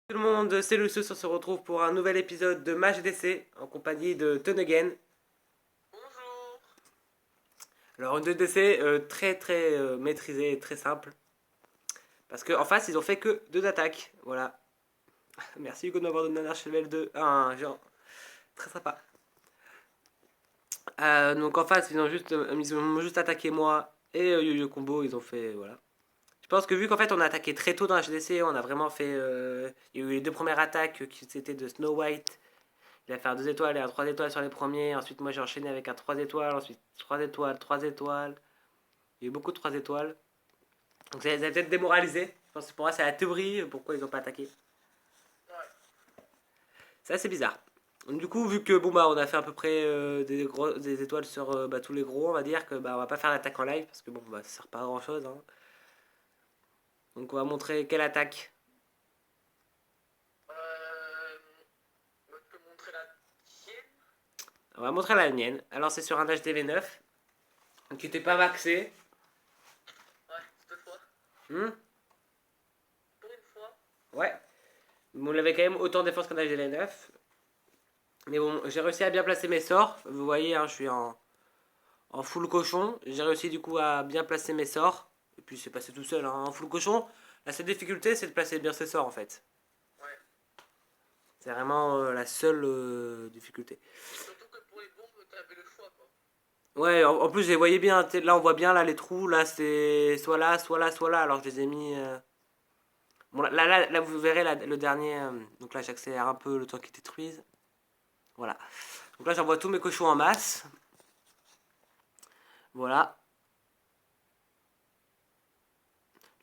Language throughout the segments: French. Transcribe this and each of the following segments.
Tout le monde, c'est Lucius, on se retrouve pour un nouvel épisode de Match DC en compagnie de Teunegen. Bonjour. Alors une 2DC très maîtrisée et très simple. Parce qu'en face ils ont fait que deux attaques. Voilà. Merci Hugo de m'avoir donné un archevêque de un genre très sympa. Donc en face ils ont juste attaqué moi et Yo-Yo Combo, ils ont fait voilà. Je pense que vu qu'en fait on a attaqué très tôt dans la HDC, on a vraiment fait. Il y a eu les deux premières attaques qui c'était de Snow White. Il a fait un 2 étoiles et un 3 étoiles sur les premiers. Ensuite, moi j'ai enchaîné avec un 3 étoiles. Ensuite, 3 étoiles, 3 étoiles. Il y a eu beaucoup de 3 étoiles. Donc ça les a peut-être démoralisés. Je pense que pour moi, c'est la théorie pourquoi ils n'ont pas attaqué. Ouais. C'est assez bizarre. Donc, du coup, vu que bon bah on a fait à peu près des étoiles sur tous les gros, on va dire que bah on va pas faire l'attaque en live parce que bon bah ça sert pas à grand chose. Hein. Donc on va montrer quelle attaque. On peut montrer la tienne. On va montrer la mienne. Alors c'est sur un HDV9 qui n'était pas maxé. Ouais, cette fois. Hmm. Pour une fois. Ouais. On avait quand même autant de défense qu'un HDV9. Mais bon, j'ai réussi à bien placer mes sorts. Vous voyez, hein, je suis en full cochon. J'ai réussi du coup à bien placer mes sorts. Et puis c'est passé tout seul. Hein. En full cochon, la seule difficulté, c'est de placer bien ses sorts en fait. Ouais. C'est vraiment la seule difficulté. Surtout que pour les bombes, t'avais le choix, quoi. Ouais, en plus, je les voyais bien. Là, on voit bien là les trous. Là, c'est soit là, soit là, soit là. Alors je les ai mis. Bon, là, vous verrez le dernier. Donc là, j'accélère un peu le temps qu'ils détruisent. Voilà. Donc là, j'envoie tous mes cochons en masse. Voilà.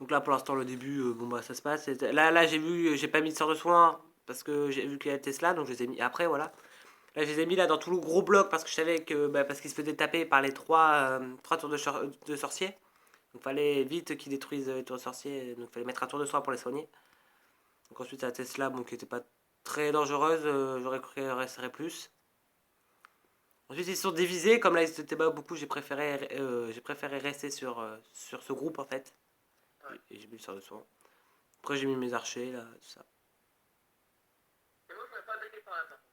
Donc là, pour l'instant, le début, bon bah ça se passe. Là, j'ai vu, j'ai pas mis de sort de soin parce que j'ai vu qu'il y a Tesla, donc je les ai mis après, voilà. Là, je les ai mis là dans tout le gros bloc parce que je savais que, bah, parce qu'ils se faisaient taper par les trois tours de sorcier. Donc fallait vite qu'ils détruisent les tours de sorcier, donc fallait mettre un tour de soin pour les soigner. Donc ensuite, la Tesla, bon, qui était pas très dangereuse, j'aurais cru qu'elle resterait plus. Ensuite, ils se sont divisés, comme là ils étaient pas beaucoup, j'ai préféré rester sur ce groupe en fait. Ouais. Et j'ai mis le sort de soin. Après, j'ai mis mes archers là, tout ça. Et moi, je m'avais pas attaqué par là, par contre.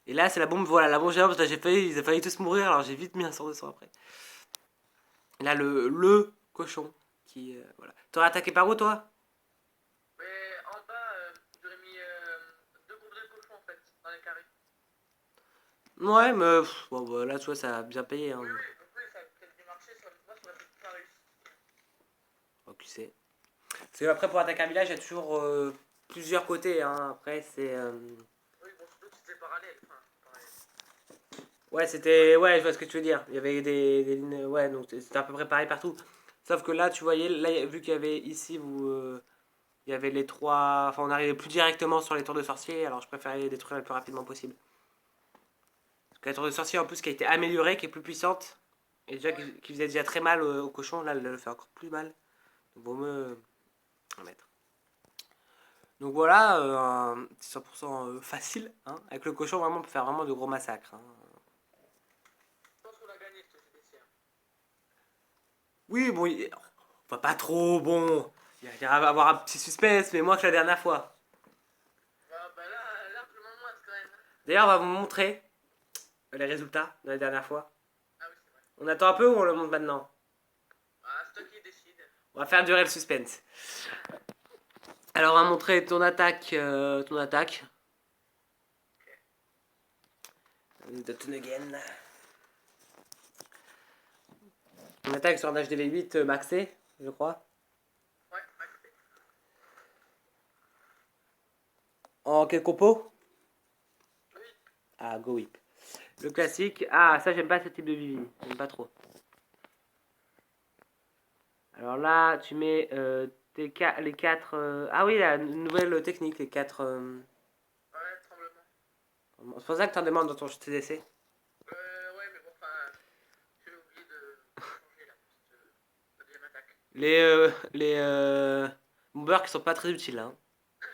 Et là, c'est la bombe, voilà, la bombe géante, parce que ils ont failli tous mourir, alors j'ai vite mis un sort de sang après. Et là, le cochon qui. Voilà. T'aurais attaqué par où, toi? Mais en bas, j'aurais mis deux groupes de cochons, en fait, dans les carrés. Ouais, mais. Bon, bah, là, tu vois, ça a bien payé. Hein. Oui, oui, donc oui, ça a peut-être bien marché. Moi, ça aurait peut-être pas réussi. Oh, qui sait. Parce que après, pour attaquer un village, il y a toujours plusieurs côtés. Hein. Après, c'est. Oui, bon, surtout que c'était parallèle. Enfin, pareil. Ouais, c'était. Ouais, je vois ce que tu veux dire. Il y avait des lignes. Ouais, donc c'était à peu près pareil partout. Sauf que là, tu voyais, là, vu qu'il y avait ici, il y avait les trois. Enfin, on n'arrivait plus directement sur les tours de sorcier, alors je préférais les détruire le plus rapidement possible. Parce que la tour de sorcier, en plus, qui a été améliorée, qui est plus puissante, et déjà Ouais. qui faisait déjà très mal au cochon, là, elle le fait encore plus mal. Donc, vaut mieux en mettre. Donc voilà, un petit 100% facile. Hein. Avec le cochon, vraiment, on peut faire vraiment de gros massacres. Hein. Je pense qu'on a gagné, ce CDC. Oui, bon, enfin, pas trop bon. Il va y avoir un petit suspense, mais moins que la dernière fois. Ah, bah là, largement moins, quand même. D'ailleurs, on va vous montrer les résultats de la dernière fois. Ah oui, c'est vrai. On attend un peu ou on le montre maintenant? Ah, c'est toi qui décide. On va faire durer le suspense. Alors, on va montrer ton attaque. Ton attaque. De Tunegen. Ton attaque sur un HDV8 maxé, je crois. Ouais, Maxé. En quel compo? Oui. Ah, Go Whip. Le classique. Ah, ça, j'aime pas ce type de Vivi. J'aime pas trop. Alors là, tu mets les 4. Ah oui, la nouvelle technique, les 4. Ouais, tremblement. C'est pour ça que tu en demandes dans ton TDC. Ouais, mais bon, enfin, j'ai oublié de changer la deuxième attaque. Les bombers qui sont pas très utiles. Hein. Ouais.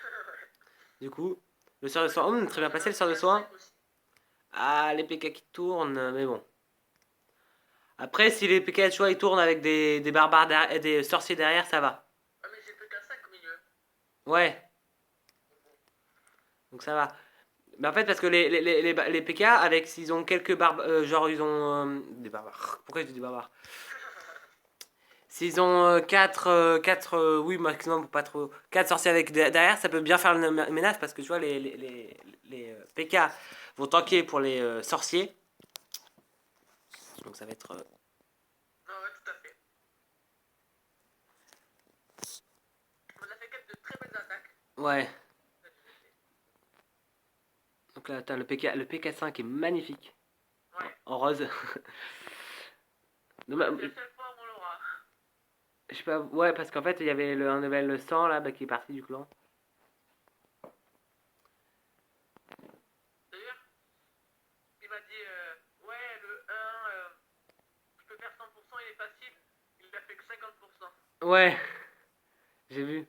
Du coup, le sort de soin. Très bien placé le sort de Il y a soin. 5 aussi. Ah, les PK qui tournent, mais bon. Après, si les PK, tu vois, ils tournent avec des barbares derrière, des sorciers derrière, ça va. Ah, mais j'ai plus qu'un 5 au milieu. Ouais. Donc ça va. Mais en fait, parce que les PK, avec s'ils ont quelques barbares. Genre, ils ont. Des barbares. Pourquoi je dis des barbares? S'ils ont 4 oui, maximum, pas trop. 4 sorciers avec derrière, ça peut bien faire le ménage parce que tu vois, les PK vont tanker pour les sorciers. Donc ça va être. Ah ouais, tout à fait. On a fait quelques de très belles attaques. Ouais. Donc là, attends, le PK5 est magnifique. Ouais. En rose. C'est la seule fois où on l'aura. Je sais pas, ouais, parce qu'en fait, il y avait un level 100 là qui est parti du clan. D'ailleurs, il m'a dit ouais, le 1, je peux faire 100%, il est facile. Il a fait que 50%. Ouais, j'ai vu.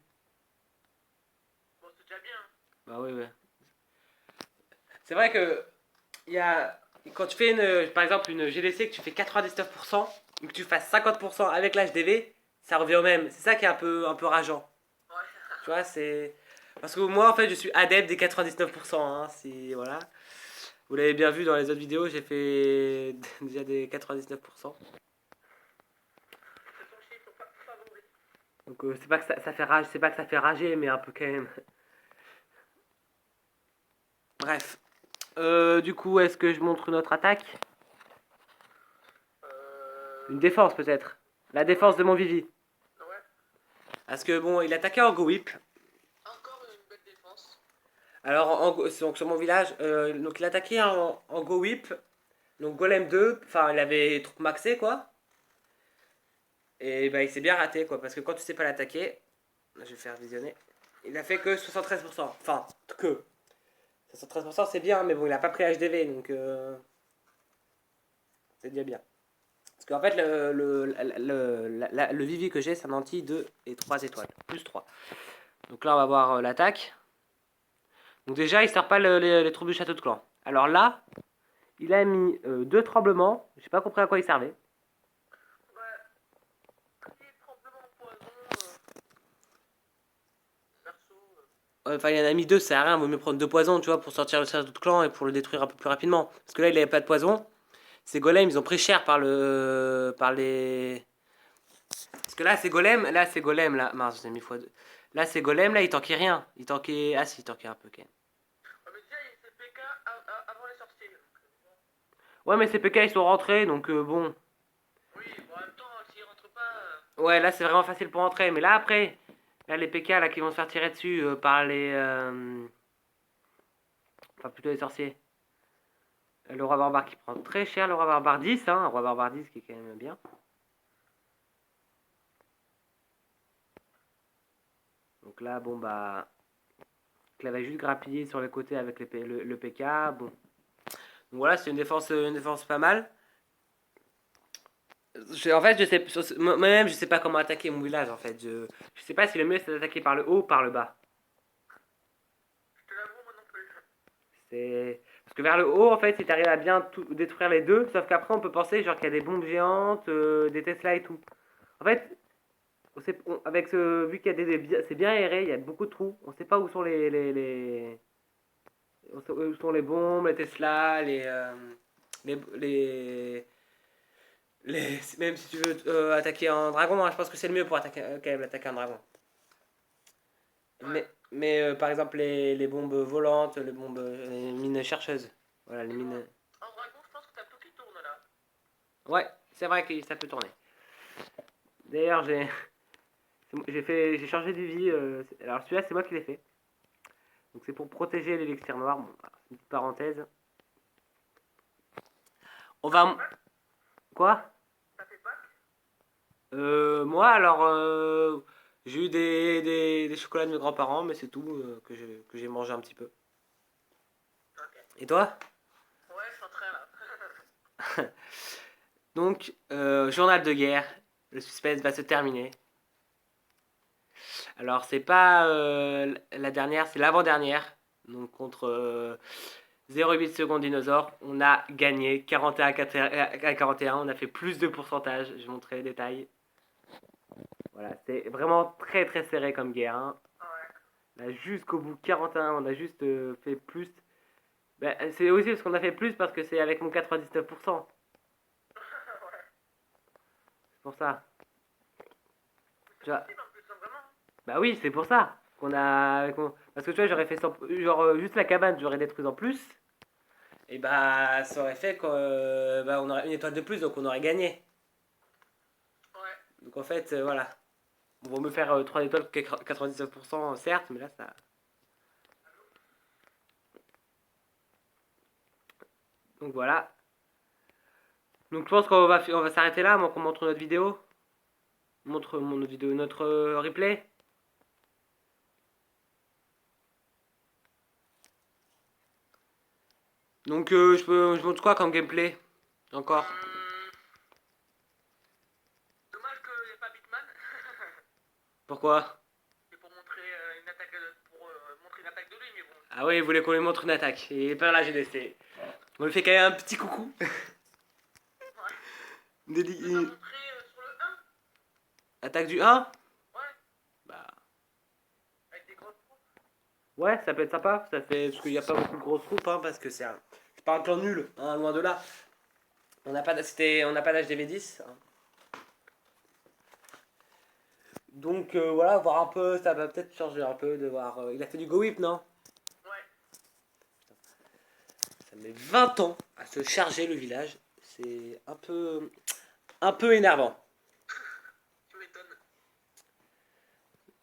Bon, c'est déjà bien. Bah oui, ouais. C'est vrai que il y a quand tu fais par exemple une GDC que tu fais 99% et que tu fasses 50% avec l'HDV, ça revient au même. C'est ça qui est un peu rageant. Ouais. Tu vois, c'est parce que moi en fait, je suis adepte des 99%, hein, si voilà. Vous l'avez bien vu dans les autres vidéos, j'ai fait déjà des 99%. C'est ton chiffre favori. Donc c'est pas que ça fait rage, c'est pas que ça fait rager, mais un peu quand même. Bref. Du coup, est-ce que je montre notre attaque? Une défense peut-être. La défense de mon Vivi. Ouais. Parce que bon, il attaquait en Go Whip. Encore une belle défense. Alors, donc, sur mon village, donc il attaquait en Go Whip. Donc Golem 2, enfin il avait trop maxé quoi. Et bah il s'est bien raté quoi. Parce que quand tu sais pas l'attaquer, je vais faire visionner. Il a fait que 73%. Enfin, que. 73% c'est bien, mais bon, il a pas pris HDV donc c'est déjà bien. Parce qu'en fait, le Vivi que j'ai, c'est un anti 2 et 3 étoiles. Plus 3. Donc là, on va voir l'attaque. Donc déjà, il sort pas les troupes du château de clan. Alors là, il a mis 2 tremblements. J'ai pas compris à quoi ils servaient. Ouais. Petit tremblement poison. Perso. Enfin, il en a mis 2, ça sert à rien. Il vaut mieux prendre 2 poisons, tu vois, pour sortir le château de clan et pour le détruire un peu plus rapidement. Parce que là, il avait pas de poison. Ces golems, ils ont pris cher par les. Parce que là, ces golems, là. Mince, j'ai mis x2. Là, ces golems, là, ils tankaient rien. Ils tankaient. Ah, si, ils tankaient un peu quand même. Ouais, mais déjà, il s'est PK avant les sorciers. Ouais, mais ces PK, ils sont rentrés, donc bon. Oui, bon, en même temps, s'ils rentrent pas. Ouais, là, c'est vraiment facile pour entrer. Mais là, après, là, les PK, là, qui vont se faire tirer dessus par les. Enfin, plutôt les sorciers. Le roi barbare qui prend très cher, le roi barbare 10, hein, un roi barbare 10 qui est quand même bien. Donc là, bon, bah. Là, va juste grappiller sur les côtés avec le PK. Bon. Donc voilà, c'est une défense pas mal. En fait, je sais, moi-même, je sais pas comment attaquer mon village, en fait. Je sais pas si le mieux, c'est d'attaquer par le haut ou par le bas. Je te l'avoue, moi non plus. C'est. Parce que vers le haut, en fait, si t'arrives à bien tout, détruire les deux, sauf qu'après, on peut penser genre qu'il y a des bombes géantes, des Tesla et tout. En fait, avec vu qu'il y a c'est bien aéré, il y a beaucoup de trous. On sait pas où sont où sont les bombes, les Tesla, les, même si tu veux attaquer un dragon, hein, je pense que c'est le mieux pour attaquer, quand même, attaquer un dragon. Ouais. Mais par exemple, les bombes volantes, les mines chercheuses. Voilà, les mines. En dragon, je pense que t'as tout qui tourne là. Ouais, c'est vrai que ça peut tourner. D'ailleurs, j'ai changé de vie. Alors celui-là, c'est moi qui l'ai fait. Donc c'est pour protéger l'élixir noir. Bon, voilà, c'est une petite parenthèse. On va. Quoi? Ça fait pas. Moi, alors, j'ai eu des chocolats de mes grands-parents, mais c'est tout que j'ai mangé un petit peu. Ok. Et toi? Ouais, je suis en train là. Donc, journal de guerre. Le suspense va se terminer. Alors, c'est pas la dernière, c'est l'avant-dernière. Donc, contre 0,8 secondes dinosaure, on a gagné 41 à 41. On a fait plus de pourcentage. Je vais montrer les détails. Voilà, c'est vraiment très très serré comme guerre, hein. Ouais. On a jusqu'au bout 41, on a juste fait plus. Ben, c'est aussi parce qu'on a fait plus parce que c'est avec mon 99%. Ouais. C'est pour ça. C'est Tu vois. possible en plus, hein, vraiment. Bah oui, c'est pour ça qu'on a. Parce que tu vois, j'aurais fait genre juste la cabane, j'aurais détruit en plus. Et bah ça aurait fait qu'on bah, on aurait une étoile de plus, donc on aurait gagné. Ouais. Donc en fait, voilà. On va me faire 3 étoiles que 99%, certes, mais là ça. Donc voilà. Donc je pense on va s'arrêter là, moi qu'on montre notre vidéo. Montre notre vidéo, notre replay. Donc je montre quoi comme gameplay encore. Hum, dommage qu'il n'y ait pas Bitman. Pourquoi? C'est pour montrer montrer une attaque de lui, mais bon. Ah oui, il voulait qu'on lui montre une attaque. Et par là j'ai laissé. On lui fait quand même un petit coucou. Ouais. Dédi- Tu veux pas montrer sur le 1? Attaque du 1. Ouais. Bah Avec des grosses troupes. ouais, ça peut être sympa. Ça fait parce qu'il n'y a pas beaucoup de grosses troupes, hein, parce que c'est pas un clan nul, hein, loin de là. On n'a pas d'HDV10. Hein. Donc voilà, voir un peu, ça va peut-être changer un peu de voir. Il a fait du Go Whip, non? Ouais. Ça met 20 ans à se charger le village. C'est un peu énervant. Tu m'étonnes.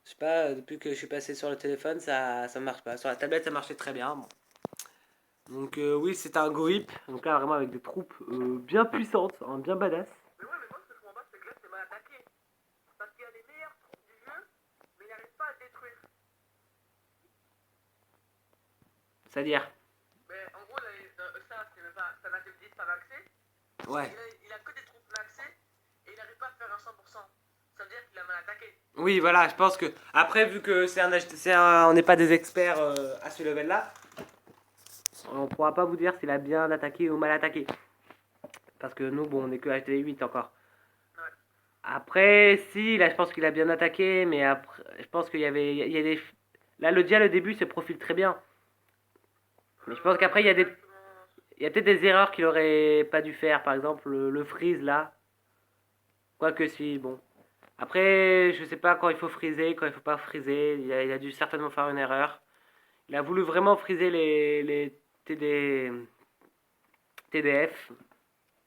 Je sais pas, depuis que je suis passé sur le téléphone, ça marche pas. Sur la tablette, ça marchait très bien. Bon. Donc oui, c'est un Go Whip. Donc là, vraiment avec des troupes bien puissantes, hein, bien badass. Mais ouais, mais moi, ce que je comprends pas, c'est que là, c'est mal attaqué. Parce qu'il y a les meilleures troupes du jeu, mais il n'arrive pas à détruire. C'est-à-dire. Mais en gros, là, ça, c'est même pas. Ça n'a que 10 pas maxé. Ouais. Il a que des troupes maxées et il n'arrive pas à faire un 100%. Ça veut dire qu'il a mal attaqué. Oui, voilà, je pense que. Après, vu que on n'est pas des experts à ce level-là, on pourra pas vous dire s'il a bien attaqué ou mal attaqué. Parce que nous, bon, on est que HTV8 encore. Ouais. Après, si, là, je pense qu'il a bien attaqué, mais après, je pense il y a des. Là, le dia, le début, se profile très bien. Mais je pense qu'après, Exactement. il y a peut-être des erreurs qu'il aurait pas dû faire. Par exemple, le freeze, là. Quoique si, bon. Après, je sais pas quand il faut freezer, quand il faut pas freezer. Il a dû certainement faire une erreur. Il a voulu vraiment friser les TDF. Mais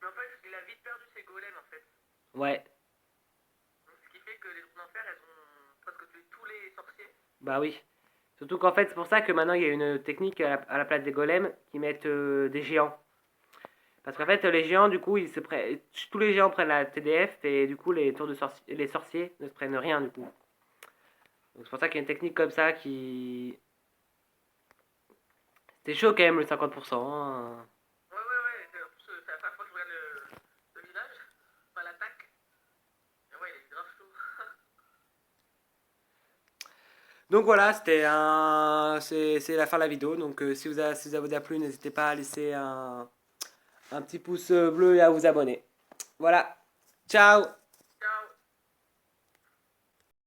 en fait, il a vite perdu ses golems en fait. Ouais, Donc, ce qui fait que les troupes d'enfer, elles ont presque tué tous les sorciers. bah oui. Surtout qu'en fait, c'est pour ça que maintenant il y a une technique à la place des golems qui mettent des géants. Parce qu'en Ouais. fait, les géants, du coup, tous les géants prennent la TDF et du coup, les sorciers ne se prennent rien du coup. Donc c'est pour ça qu'il y a une technique comme ça qui. C'était chaud quand même le 50%. Hein. Ouais, ouais, ouais. En plus, c'est la première fois que je regarde le village. Enfin, l'attaque. Et ouais, il est grave chaud. Donc voilà, c'est la fin de la vidéo. Donc si ça vous a plu, n'hésitez pas à laisser un petit pouce bleu et à vous abonner. Voilà. Ciao